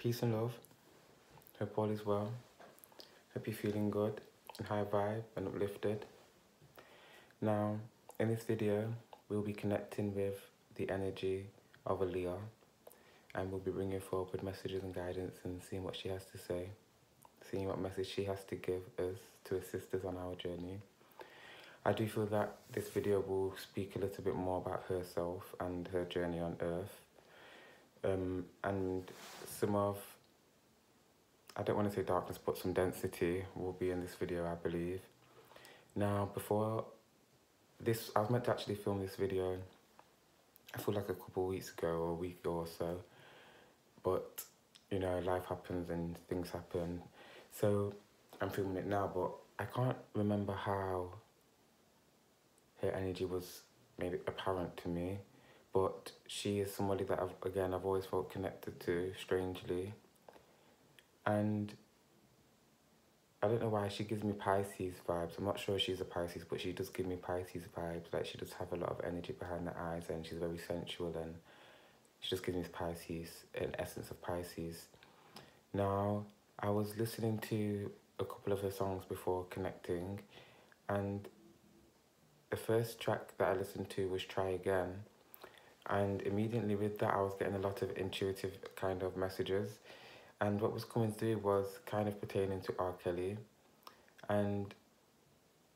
Peace and love. Hope all is well. Hope you're feeling good and high vibe and uplifted. Now, in this video, we'll be connecting with the energy of Aaliyah, and we'll be bringing forward messages and guidance and seeing what she has to say, seeing what message she has to give us to assist us on our journey. I do feel that this video will speak a little bit more about herself and her journey on Earth, and some of, I don't want to say darkness, but some density will be in this video, I believe. Now, before this, I was meant to actually film this video, I feel like a couple of weeks ago or a week ago or so, but you know, life happens and things happen. So I'm filming it now, but I can't remember how her energy was made apparent to me. But she is somebody that I've always felt connected to, strangely. And I don't know why, she gives me Pisces vibes. I'm not sure if she's a Pisces, but she does give me Pisces vibes. Like, she does have a lot of energy behind the eyes, and she's very sensual, and she just gives me Pisces, an essence of Pisces. Now, I was listening to a couple of her songs before connecting, and the first track that I listened to was Try Again. And immediately with that, I was getting a lot of intuitive kind of messages. And what was coming through was kind of pertaining to R. Kelly. And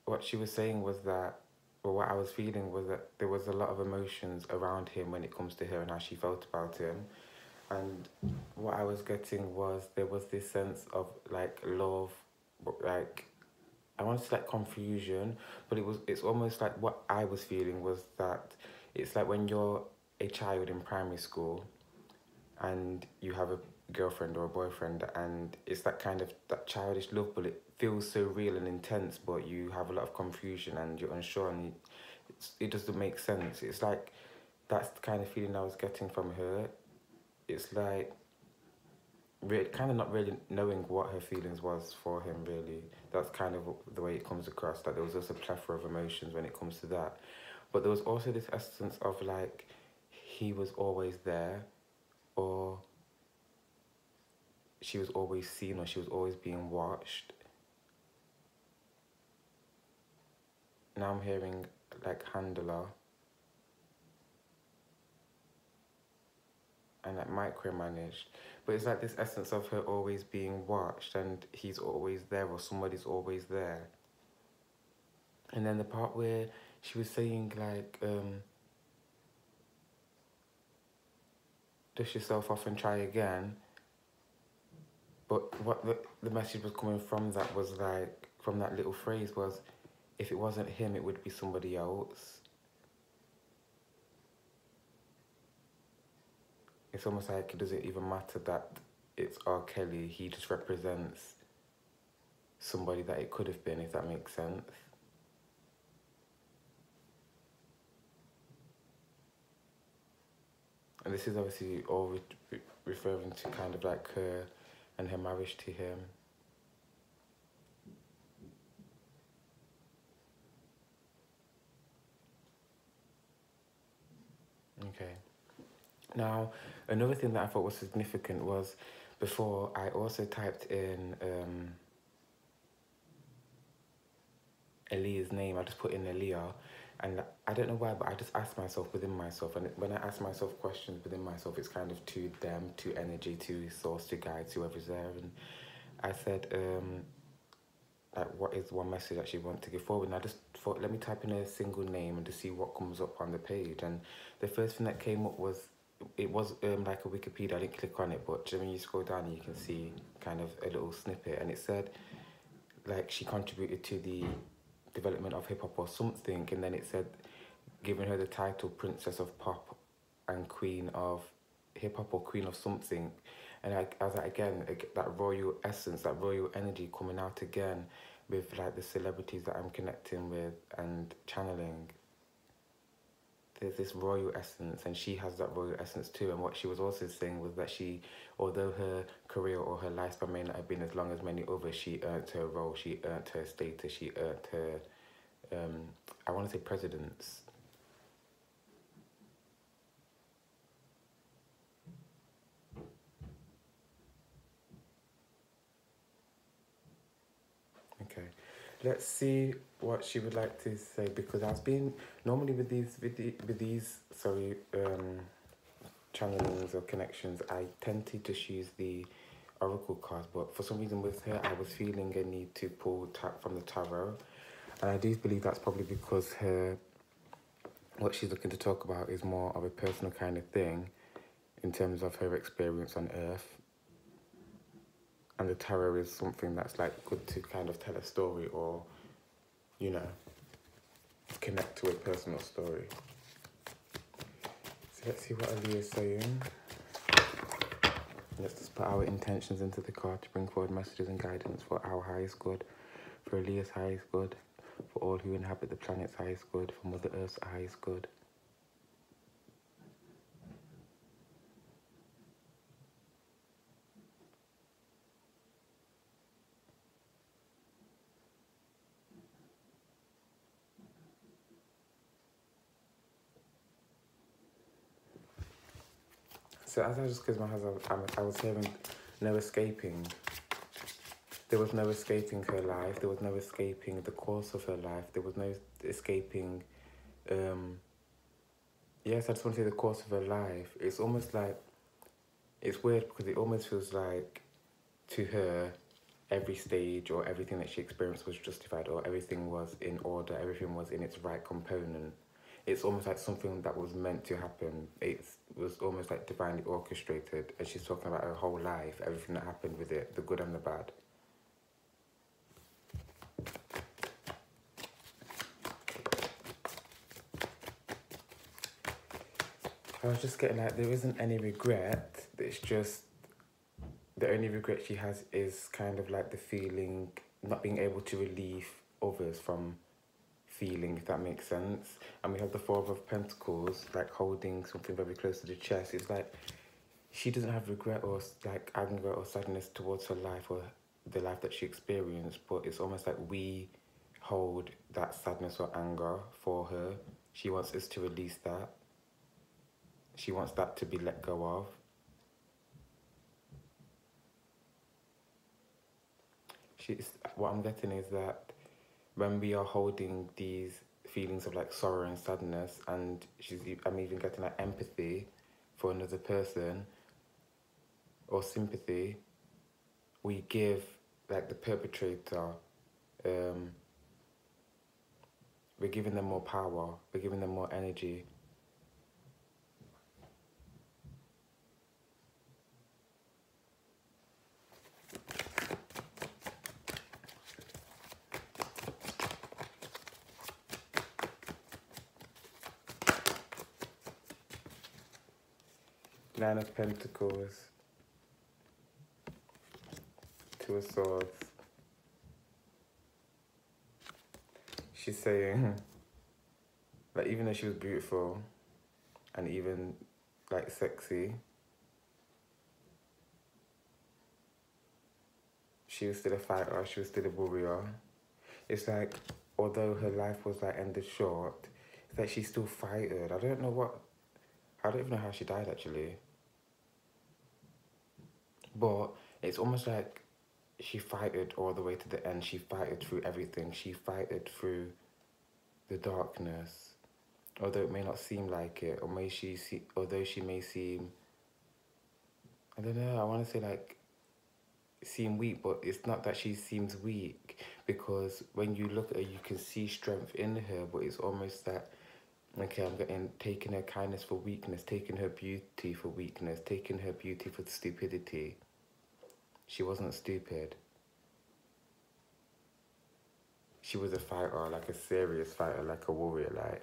what she was saying was that, well, what I was feeling was that there was a lot of emotions around him when it comes to her and how she felt about him. And what I was getting was there was this sense of like love, like I wanted to say like confusion, but it's almost like what I was feeling was that it's like when you're a child in primary school and you have a girlfriend or a boyfriend, and it's that kind of that childish love, but it feels so real and intense, but you have a lot of confusion and you're unsure, and it doesn't make sense. It's like that's the kind of feeling I was getting from her. It's like kind of not really knowing what her feelings was for him, really. That's kind of the way it comes across, that there was just a plethora of emotions when it comes to that. But there was also this essence of like he was always there, or she was always seen, or she was always being watched. Now I'm hearing like handler and like micromanaged, but it's like this essence of her always being watched, and he's always there, or somebody's always there. And then the part where she was saying like dust yourself off and try again, but what the message was coming from that was like, from that little phrase was, if it wasn't him, it would be somebody else. It's almost like it doesn't even matter that it's R. Kelly, he just represents somebody that it could have been, if that makes sense. And this is obviously all referring to kind of like her and her marriage to him. Okay. Now, another thing that I thought was significant was, before I also typed in Aaliyah's name. I just put in Aaliyah, and I don't know why, but I just asked myself within myself, and when I ask myself questions within myself, it's kind of to them, to energy, to source, to guide, to whoever's there. And I said, like, what is one message that she wants to give forward? And I just thought, let me type in a single name and to see what comes up on the page. And the first thing that came up was, it was like a Wikipedia. I didn't click on it, but when you scroll down, you can see kind of a little snippet, and it said like she contributed to the development of hip-hop or something, and then it said giving her the title Princess of Pop and Queen of Hip-Hop, or Queen of something. And I was like, again, that royal essence, that royal energy coming out again with like the celebrities that I'm connecting with and channeling. There's this royal essence, and she has that royal essence too. And what she was also saying was that she, although her career or her lifespan may not have been as long as many others, she earned her role, she earned her status, she earned her, I want to say presidents. let's see what she would like to say, because I've been normally with these channelings or connections, I tend to just use the oracle cards, but for some reason with her I was feeling a need to pull from the tarot, and I do believe that's probably because what she's looking to talk about is more of a personal kind of thing in terms of her experience on Earth, and the tarot is something that's like good to kind of tell a story, or you know, connect to a personal story. So let's see what Ali is saying. Let's just put our intentions into the card to bring forward messages and guidance for our highest good, for Aaliyah's highest good, for all who inhabit the planet's highest good, for Mother Earth's highest good. So as I just closed my eyes, I was hearing no escaping. There was no escaping her life. There was no escaping the course of her life. There was no escaping, yes, I just want to say the course of her life. It's almost like, it's weird because it almost feels like to her, every stage or everything that she experienced was justified, or everything was in order, everything was in its right component. It's almost like something that was meant to happen. It was almost like divinely orchestrated, and she's talking about her whole life, everything that happened with it, the good and the bad. I was just getting like, there isn't any regret, it's just, the only regret she has is kind of like the feeling, not being able to relieve others from feeling, if that makes sense. And we have the Four of Pentacles, like holding something very close to the chest. It's like she doesn't have regret or like anger or sadness towards her life or the life that she experienced, but it's almost like we hold that sadness or anger for her. She wants us to release that. She wants that to be let go of. What I'm getting is that when we are holding these feelings of like sorrow and sadness, and I'm even getting like empathy for another person or sympathy, we give like the perpetrator, we're giving them more power, we're giving them more energy. Nine of Pentacles, Two of Swords. She's saying, like, even though she was beautiful and even like sexy, she was still a fighter, she was still a warrior. It's like, although her life was like ended short, it's like she still fighted. I don't even know how she died actually. But it's almost like she fighted all the way to the end. She fighted through everything. She fighted through the darkness. Although it may not seem like it, or although she may seem, I don't know, I want to say like, seem weak, but it's not that she seems weak, because when you look at her, you can see strength in her, but it's almost that, okay, taking her kindness for weakness, taking her beauty for weakness, taking her beauty for stupidity. She wasn't stupid. She was a fighter, like a serious fighter, like a warrior, like.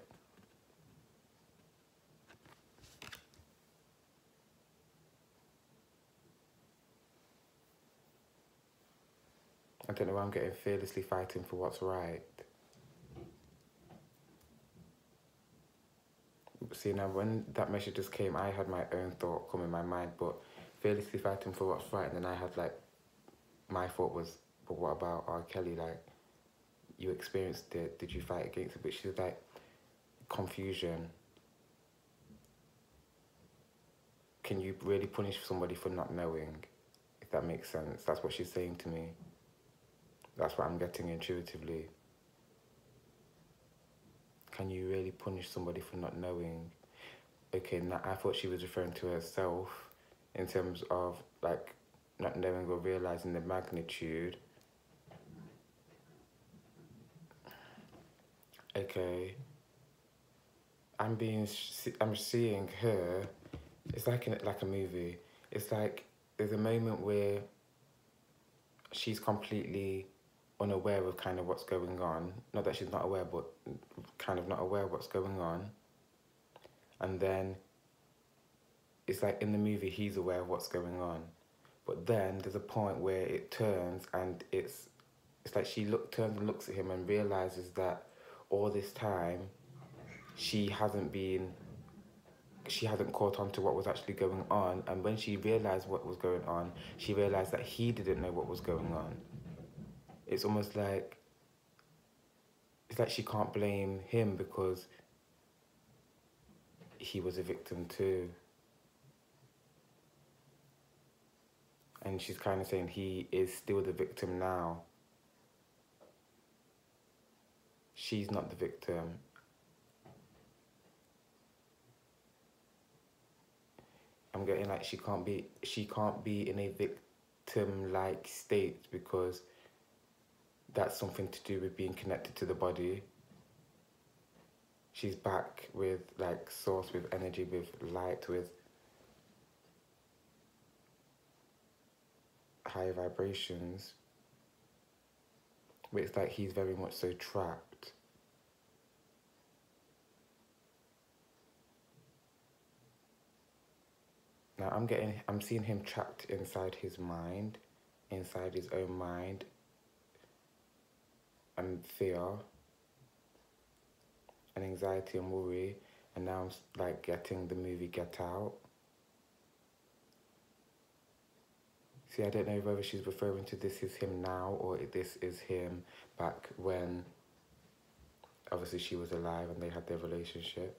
I don't know why I'm getting fearlessly fighting for what's right. See, now when that message just came, I had my own thought come in my mind, but fearlessly fighting for what's right, and then I had like, my thought was, but what about R. Kelly? Like, you experienced it, did you fight against it? But she's like, confusion. Can you really punish somebody for not knowing? If that makes sense. That's what she's saying to me. That's what I'm getting intuitively. Can you really punish somebody for not knowing? Okay, now I thought she was referring to herself in terms of like not knowing or realizing the magnitude. Okay, I'm seeing her. It's like like a movie. It's like there's a moment where she's completely unaware of kind of what's going on. Not that she's not aware, but kind of not aware of what's going on. And then it's like in the movie, he's aware of what's going on. But then there's a point where it turns and it's like she turns and looks at him and realizes that all this time she hasn't caught on to what was actually going on. And when she realized what was going on, she realized that he didn't know what was going on. It's almost like she can't blame him because he was a victim too. And she's kind of saying he is still the victim now. She's not the victim. I'm getting like she can't be in a victim-like state because that's something to do with being connected to the body. She's back with like source, with energy, with light, with higher vibrations. But it's like he's very much so trapped. Now I'm seeing him trapped inside his mind, inside his own mind, and fear, and anxiety and worry. And now I'm like getting the movie Get Out. See, I don't know whether she's referring to this is him now or this is him back when obviously she was alive and they had their relationship.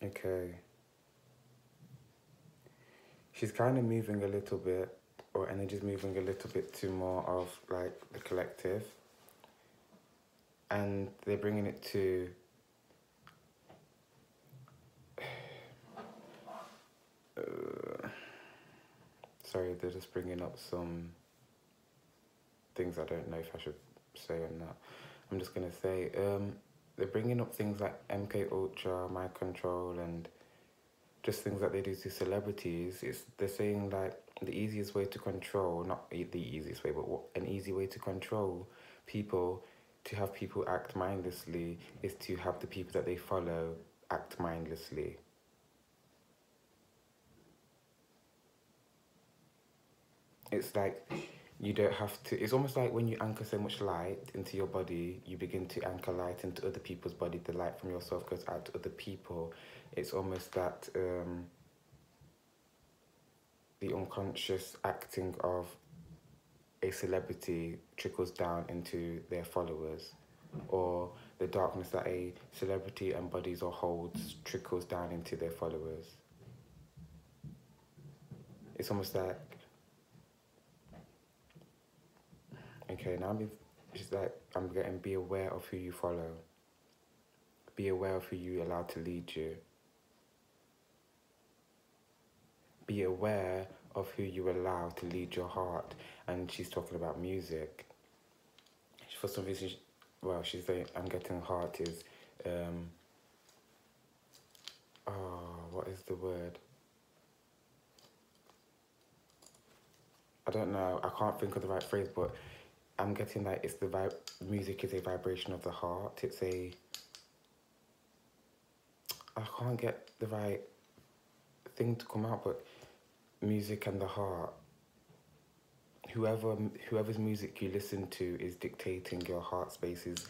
Okay. She's kind of moving a little bit, or energy's moving a little bit to more of like the collective. And they're bringing it to sorry, they're just bringing up some things I don't know if I should say or not. I'm just going to say, they're bringing up things like MK Ultra, Mind Control, and just things that they do to celebrities. They're saying like the easiest way to control, not the easiest way, but an easy way to control people, to have people act mindlessly, is to have the people that they follow act mindlessly. It's like you don't have to, it's almost like when you anchor so much light into your body, you begin to anchor light into other people's body. The light from yourself goes out to other people. It's almost that the unconscious acting of a celebrity trickles down into their followers, or the darkness that a celebrity embodies or holds trickles down into their followers. It's almost like, okay, now it's like I'm getting, be aware of who you follow. Be aware of who you allow to lead you. Be aware of who you allow to lead your heart. And she's talking about music. For some reason, well, she's saying, I'm getting heart is, what is the word? I don't know, I can't think of the right phrase, but I'm getting that it's music is a vibration of the heart. It's I can't get the right thing to come out, but music and the heart. Whoever's music you listen to is dictating your heart space's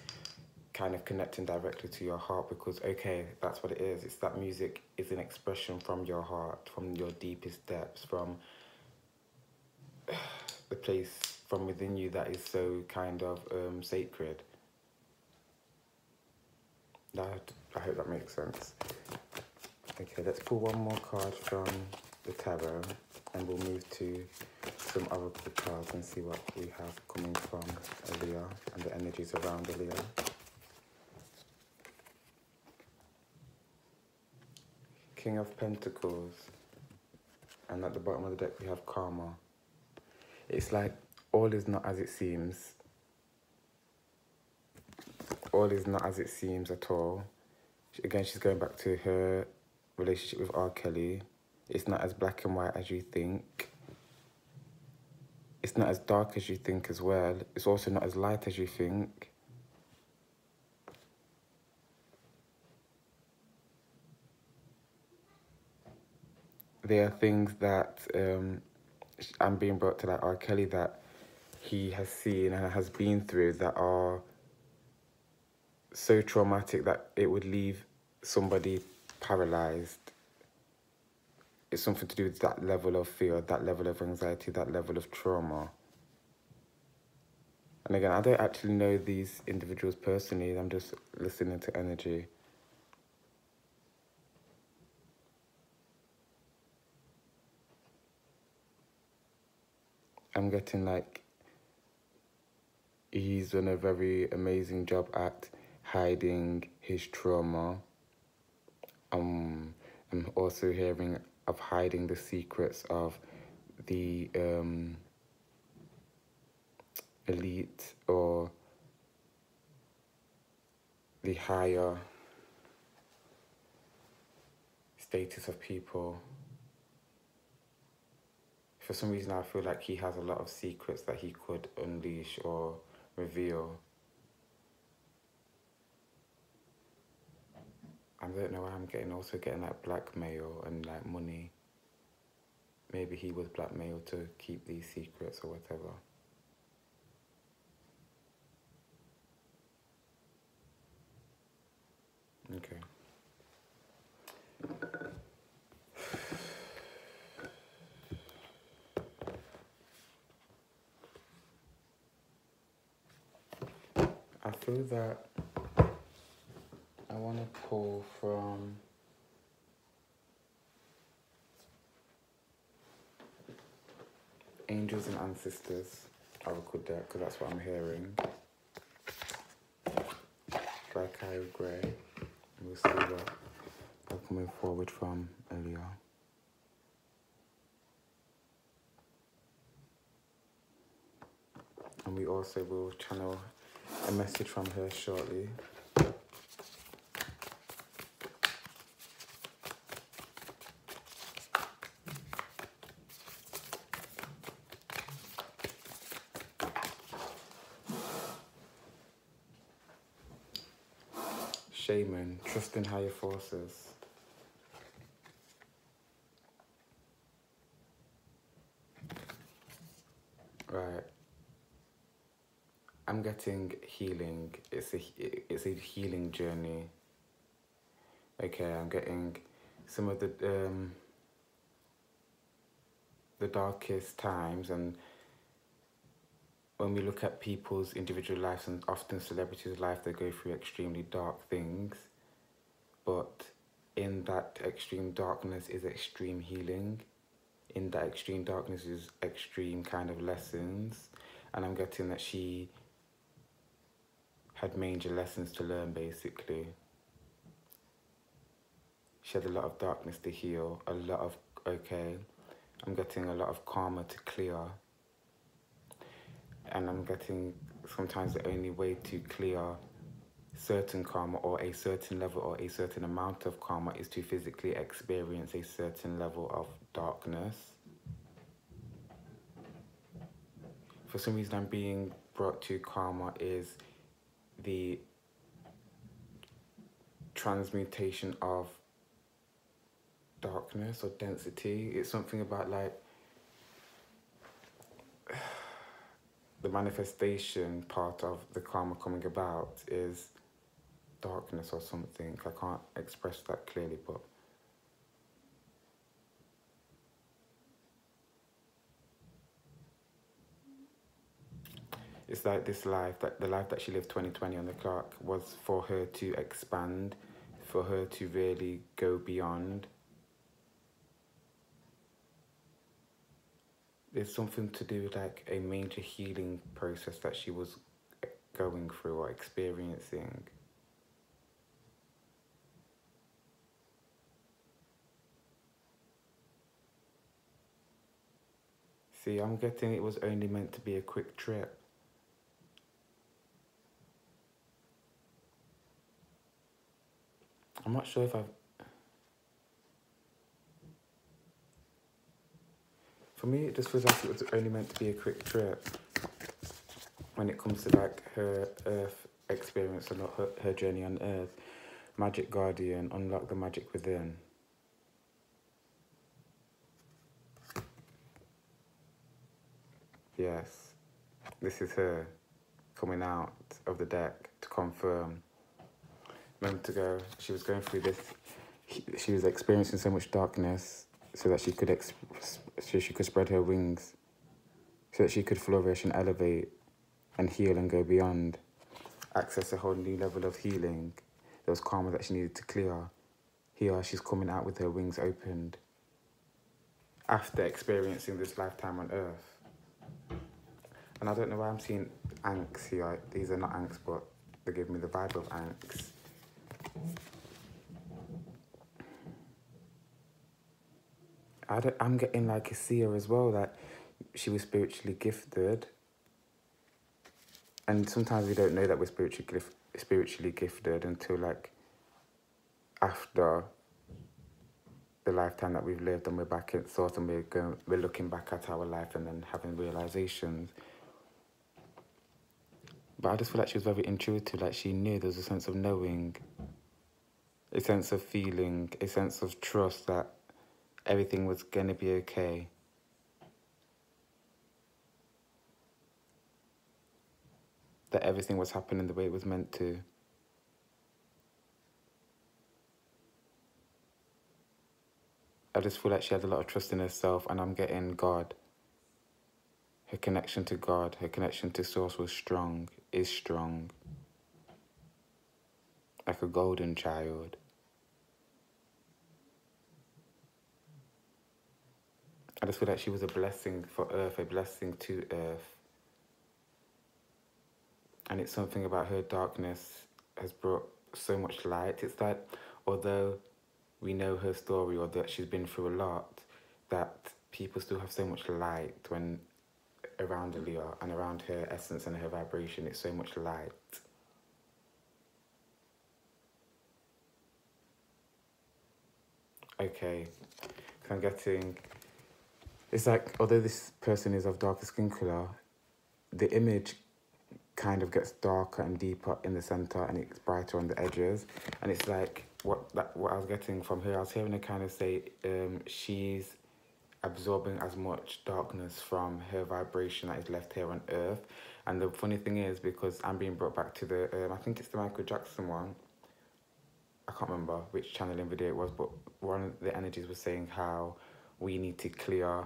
kind of connecting directly to your heart, because okay, that's what it is. It's that music is an expression from your heart, from your deepest depths, from the place from within you that is so kind of sacred. I hope that makes sense. Okay, let's pull one more card from the tarot and we'll move to some other cards and see what we have coming from Aaliyah and the energies around Aaliyah. King of Pentacles, and at the bottom of the deck we have Karma. It's like all is not as it seems. All is not as it seems at all. Again, she's going back to her relationship with R. Kelly. It's not as black and white as you think. It's not as dark as you think as well. It's also not as light as you think. There are things that I'm being brought to, like R. Kelly, that he has seen and has been through that are so traumatic that it would leave somebody paralyzed. It's something to do with that level of fear, that level of anxiety, that level of trauma. And again, I don't actually know these individuals personally. I'm just listening to energy. I'm getting like he's done a very amazing job at hiding his trauma. I'm also hearing of hiding the secrets of the elite or the higher status of people. For some reason, I feel like he has a lot of secrets that he could unleash or reveal. I don't know why I'm also getting like blackmail and like money. Maybe he was blackmailed to keep these secrets or whatever. Okay. I feel that I want to pull from Angels and Ancestors. I will put that because that's what I'm hearing. By Kyle Gray. We'll see what I'm coming forward from Aaliyah. And we also will channel a message from her shortly. Shaman, trust in higher forces. Right. I'm getting healing. It's a healing journey. Okay, I'm getting some of the darkest times, and when we look at people's individual lives and often celebrities' life, they go through extremely dark things. But in that extreme darkness is extreme healing. In that extreme darkness is extreme kind of lessons. And I'm getting that she had major lessons to learn, basically. She had a lot of darkness to heal, a lot of, I'm getting a lot of karma to clear. And I'm getting sometimes the only way to clear certain karma or a certain level or a certain amount of karma is to physically experience a certain level of darkness. For some reason, I'm being brought to karma is the transmutation of darkness or density. It's something about like the manifestation part of the karma coming about is darkness or something. I can't express that clearly, but it's like this life, that the life that she lived 2020 on the clock was for her to expand, for her to really go beyond. There's something to do with like a major healing process that she was going through or experiencing. See, I'm getting it was only meant to be a quick trip. I'm not sure if I've... For me, it just feels like it was only meant to be a quick trip when it comes to like her Earth experience and not her journey on Earth. Magic Guardian, unlock the magic within. Yes, this is her coming out of the deck to confirm. A moment ago, she was going through this. She was experiencing so much darkness, so that she could spread her wings, so that she could flourish and elevate, and heal and go beyond, access a whole new level of healing. There was karma that she needed to clear. Here, she's coming out with her wings opened after experiencing this lifetime on Earth. And I don't know why I'm seeing Ankhs here. These are not Ankhs, but they give me the vibe of Ankhs. I'm getting like a seer as well, that she was spiritually gifted. And sometimes we don't know that we're spiritually gifted until like after the lifetime that we've lived, and we're back at source, and we're looking back at our life and then having realizations. But I just feel like she was very intuitive, like she knew. There was a sense of knowing, a sense of feeling, a sense of trust that everything was going to be okay. That everything was happening the way it was meant to. I just feel like she had a lot of trust in herself, and I'm getting God. Her connection to God, her connection to Source was strong, is strong. Like a golden child. I just feel like she was a blessing for Earth, a blessing to Earth. And it's something about her darkness has brought so much light. It's like, although we know her story, or that she's been through a lot, that people still have so much light when around Aaliyah and around her essence and her vibration. It's so much light. Okay, so I'm getting... It's like, although this person is of darker skin colour, the image kind of gets darker and deeper in the centre, and it's brighter on the edges. And it's like, what I was getting from her, I was hearing her kind of say she's absorbing as much darkness from her vibration that is left here on Earth. And the funny thing is, because I'm being brought back to the, I think it's the Michael Jackson one. I can't remember which channeling video it was, but one of the energies was saying how we need to clear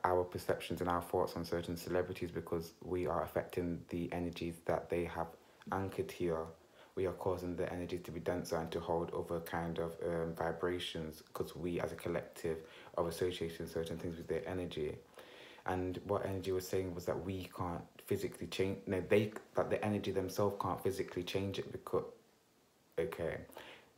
our perceptions and our thoughts on certain celebrities, because we are affecting the energies that they have anchored here. We are causing the energies to be denser and to hold other kind of vibrations, because we as a collective are associating certain things with their energy. And what energy was saying was that we can't physically change, that the energy themselves can't physically change it, because, okay,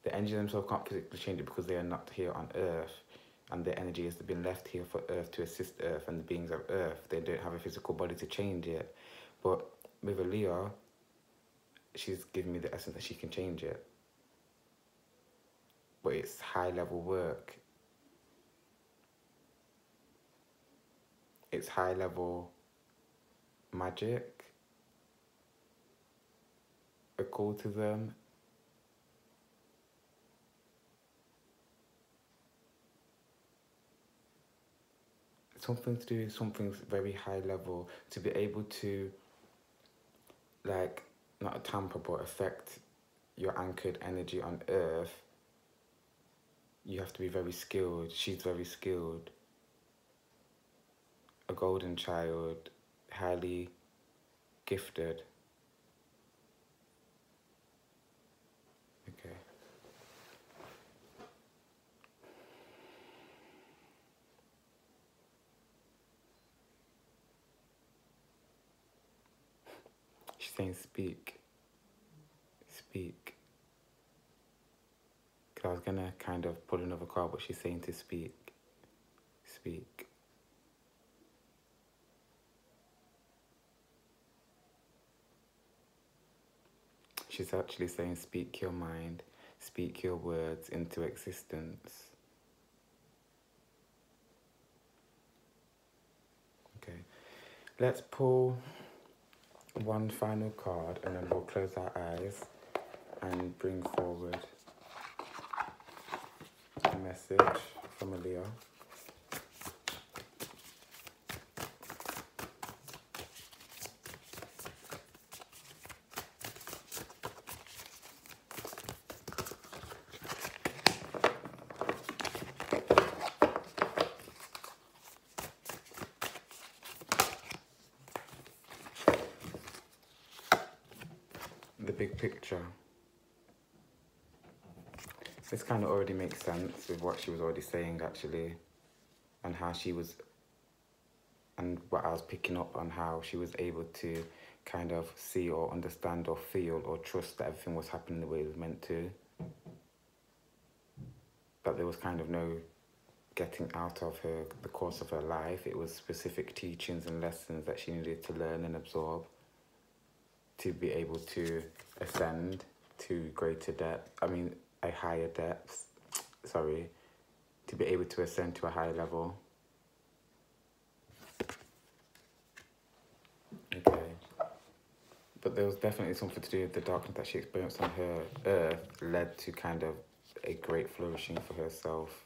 the energy themselves can't physically change it because they are not here on Earth. And the energy has been left here for Earth to assist Earth and the beings of Earth. They don't have a physical body to change it. But with Aaliyah, she's giving me the essence that she can change it. But it's high level work. It's high level magic, occultism. Something to do with something very high level, to be able to, like, not tamper but affect your anchored energy on earth, you have to be very skilled. She's very skilled. A golden child, highly gifted. Okay. She's saying speak. Speak. Because I was going to kind of pull another card, but she's saying to speak. Speak. She's actually saying speak your mind, speak your words into existence. Okay. Let's pull one final card and then we'll close our eyes and bring forward a message from a Leo. The big picture. This kind of already makes sense with what she was already saying actually, and how she was, and what I was picking up on, how she was able to kind of see or understand or feel or trust that everything was happening the way it was meant to. That there was kind of no getting out of her, the course of her life. It was specific teachings and lessons that she needed to learn and absorb to be able to ascend to greater depth. A higher depth. Sorry, to be able to ascend to a higher level. Okay. But there was definitely something to do with the darkness that she experienced on her earth led to kind of a great flourishing for herself.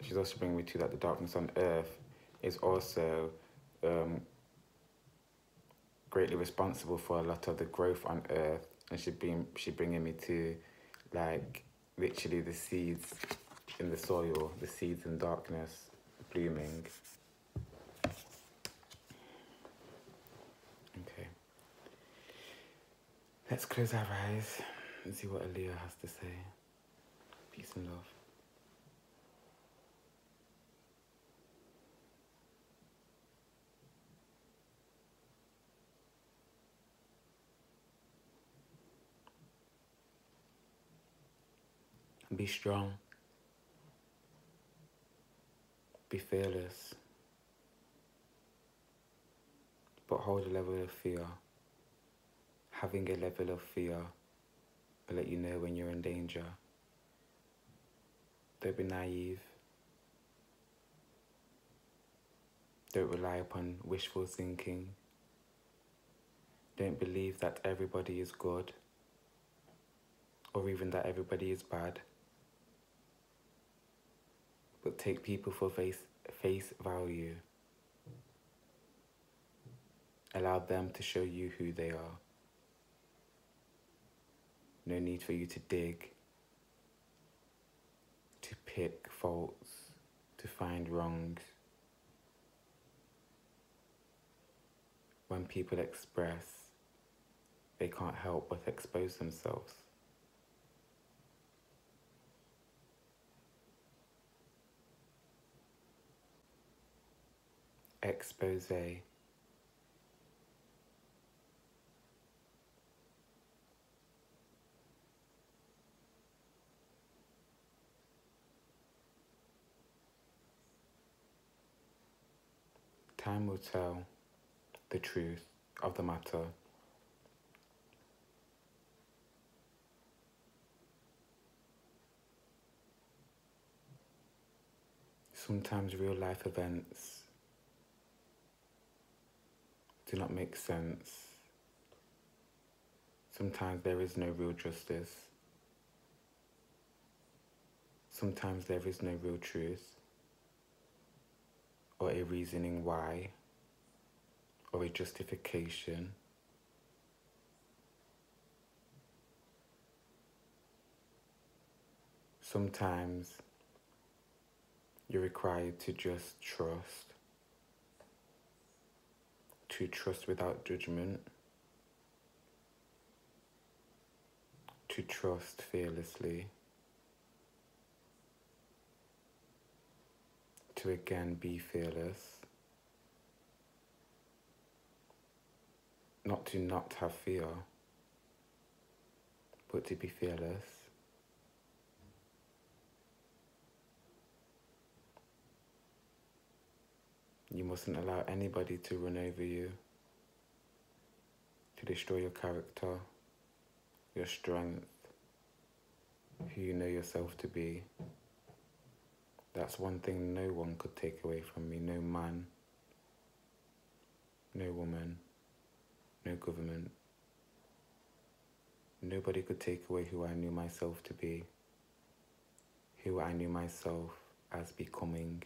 She's also bringing me to that the darkness on earth is also greatly responsible for a lot of the growth on earth, and she bringing me to like literally the seeds in the soil, the seeds in darkness blooming. Okay. Let's close our eyes and see what Aaliyah has to say. Peace and love. Be strong. Be fearless. But hold a level of fear. Having a level of fear will let you know when you're in danger. Don't be naive. Don't rely upon wishful thinking. Don't believe that everybody is good, or even that everybody is bad. But take people for face value. Allow them to show you who they are. No need for you to dig, to pick faults, to find wrongs. When people express, they can't help but expose themselves. Expose. Time will tell the truth of the matter. Sometimes real life events do not make sense. Sometimes there is no real justice. Sometimes there is no real truth, or a reasoning why, or a justification. sometimes you're required to just trust without judgment, to trust fearlessly, to again be fearless, not to not have fear, but to be fearless. You mustn't allow anybody to run over you, to destroy your character, your strength, who you know yourself to be. That's one thing no one could take away from me. No man, no woman, no government. Nobody could take away who I knew myself to be, who I knew myself as becoming.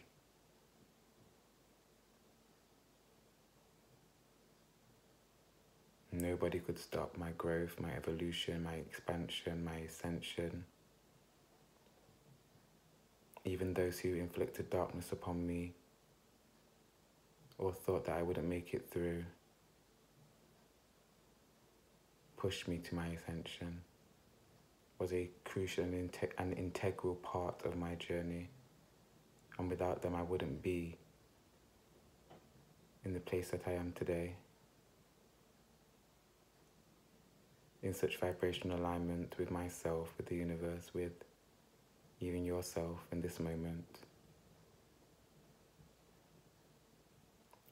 Nobody could stop my growth, my evolution, my expansion, my ascension. Even those who inflicted darkness upon me or thought that I wouldn't make it through pushed me to my ascension, was a crucial and integral part of my journey. And without them, I wouldn't be in the place that I am today, in such vibrational alignment with myself, with the universe, with even yourself in this moment.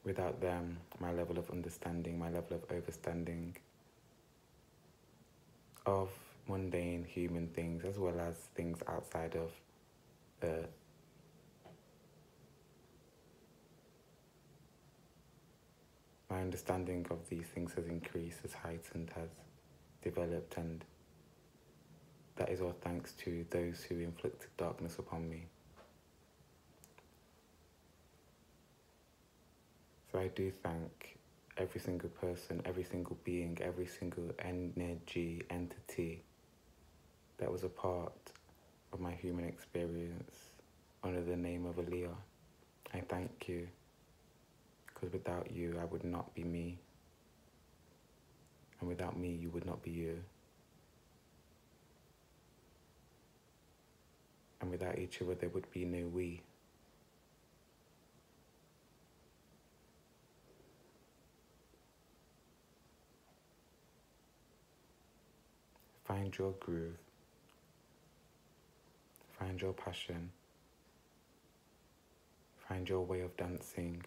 Without them, my level of understanding, my level of overstanding of mundane human things, as well as things outside of Earth, my understanding of these things has increased, has heightened, has developed, and that is all thanks to those who inflicted darkness upon me. So I do thank every single person, every single being, every single energy, entity that was a part of my human experience under the name of Aaliyah. I thank you, because without you, I would not be me. And without me, you would not be you. And without each other, there would be no we. Find your groove. Find your passion. Find your way of dancing.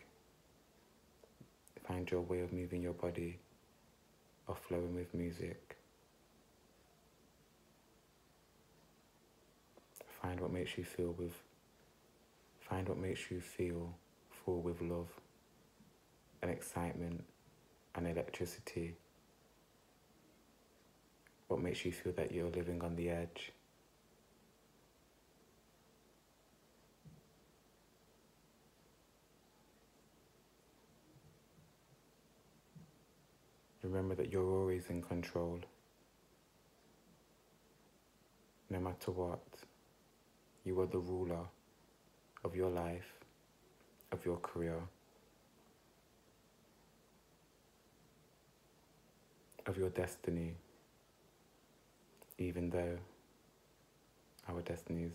Find your way of moving your body, of flowing with music. Find what makes you feel full with love and excitement and electricity. What makes you feel that you're living on the edge. Remember that you're always in control. No matter what, you are the ruler of your life, of your career, of your destiny, even though our destinies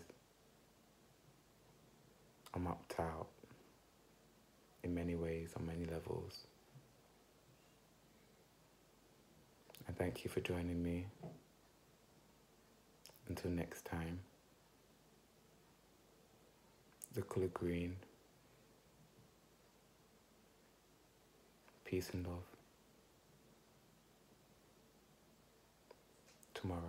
are mapped out in many ways, on many levels. And thank you for joining me. Until next time, the color green. Peace and love. Tomorrow.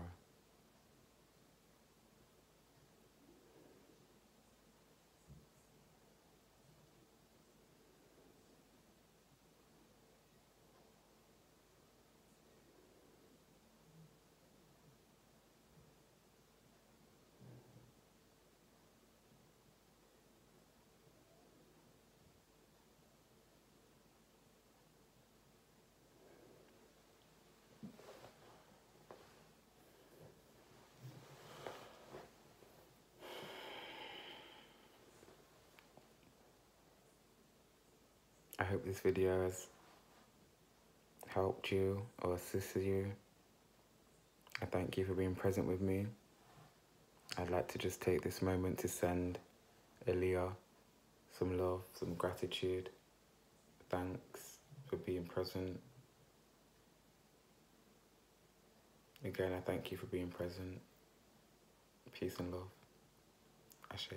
I hope this video has helped you or assisted you. I thank you for being present with me. I'd like to just take this moment to send Aaliyah some love, some gratitude. Thanks for being present. Again, I thank you for being present. Peace and love. Ashe.